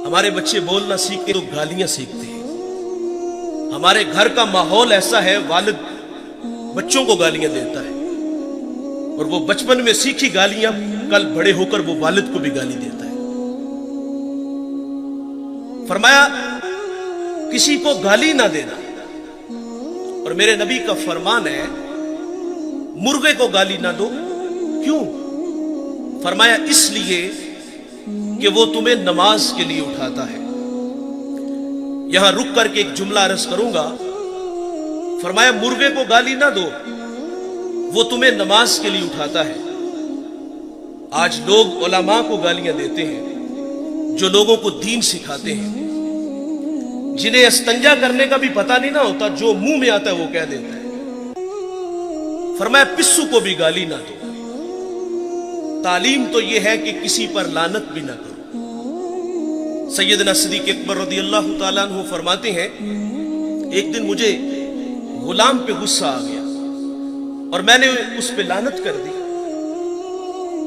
ہمارے بچے بولنا سیکھتے تو گالیاں سیکھتے ہیں. ہمارے گھر کا ماحول ایسا ہے، والد بچوں کو گالیاں دیتا ہے، اور وہ بچپن میں سیکھی گالیاں کل بڑے ہو کر وہ والد کو بھی گالی دیتا ہے. فرمایا کسی کو گالی نہ دینا. اور میرے نبی کا فرمان ہے مرغے کو گالی نہ دو. کیوں؟ فرمایا اس لیے کہ وہ تمہیں نماز کے لیے اٹھاتا ہے. یہاں رک کر کے ایک جملہ عرض کروں گا. فرمایا مرغے کو گالی نہ دو، وہ تمہیں نماز کے لیے اٹھاتا ہے. آج لوگ علماء کو گالیاں دیتے ہیں جو لوگوں کو دین سکھاتے ہیں، جنہیں استنجا کرنے کا بھی پتہ نہیں نہ ہوتا، جو منہ میں آتا ہے وہ کہہ دیتا ہے. فرمایا پسو کو بھی گالی نہ دو. تعلیم تو یہ ہے کہ کسی پر لعنت بھی نہ کرو. سیدنا صدیق اکبر رضی اللہ تعالیٰ عنہ فرماتے ہیں ایک دن مجھے غلام پہ غصہ آ گیا اور میں نے اس پہ لعنت کر دی.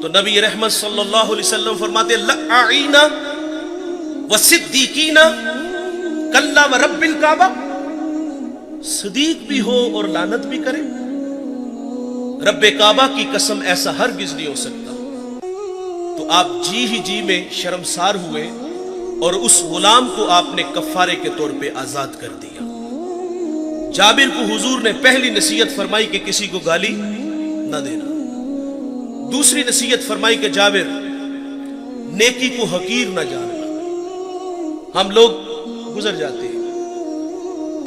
تو نبی رحمت صلی اللہ علیہ وسلم فرماتے لعینا وصدیقینا کلا ورب الکعبہ. صدیق بھی ہو اور لعنت بھی کرے؟ رب کعبہ کی قسم ایسا ہرگز نہیں ہو سکتا. تو آپ جی ہی جی میں شرمسار ہوئے اور اس غلام کو آپ نے کفارے کے طور پہ آزاد کر دیا. جابر کو حضور نے پہلی نصیحت فرمائی کہ کسی کو گالی نہ دینا. دوسری نصیحت فرمائی کہ جابر نیکی کو حقیر نہ جاننا. ہم لوگ گزر جاتے ہیں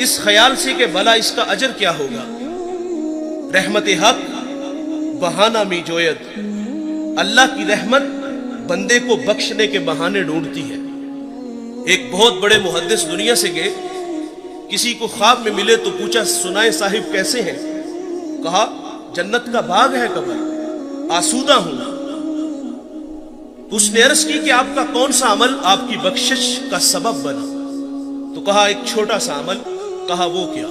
اس خیال سے کہ بھلا اس کا اجر کیا ہوگا. رحمت حق بہانہ می جوید. اللہ کی رحمت بندے کو بخشنے کے بہانے ڈھونڈتی ہے. ایک بہت بڑے محدث دنیا سے گئے، کسی کو خواب میں ملے تو پوچھا سنائے صاحب کیسے ہیں؟ کہا جنت کا باغ ہے قبر، آسودہ ہوں. اس نے عرض کی کہ آپ کا کون سا عمل آپ کی بخشش کا سبب بنا؟ تو کہا ایک چھوٹا سا عمل. کہا وہ کیا؟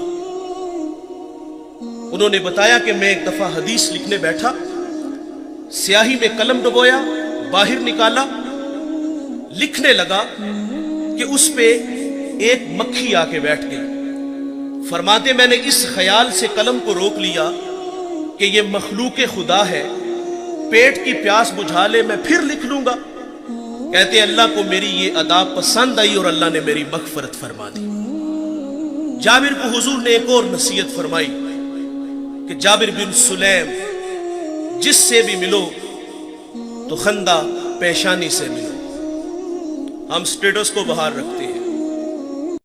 انہوں نے بتایا کہ میں ایک دفعہ حدیث لکھنے بیٹھا، سیاہی میں قلم ڈبویا، باہر نکالا، لکھنے لگا کہ اس پہ ایک مکھی آ کے بیٹھ گئی. فرماتے میں نے اس خیال سے قلم کو روک لیا کہ یہ مخلوق خدا ہے، پیٹ کی پیاس بجھا لے میں پھر لکھ لوں گا. کہتے اللہ کو میری یہ ادا پسند آئی اور اللہ نے میری مغفرت فرما دی. جابر کو حضور نے ایک اور نصیحت فرمائی کہ جابر بن سلیم جس سے بھی ملو تو خندہ پیشانی سے ملو. ہم سٹیٹس کو باہر رکھتے ہیں،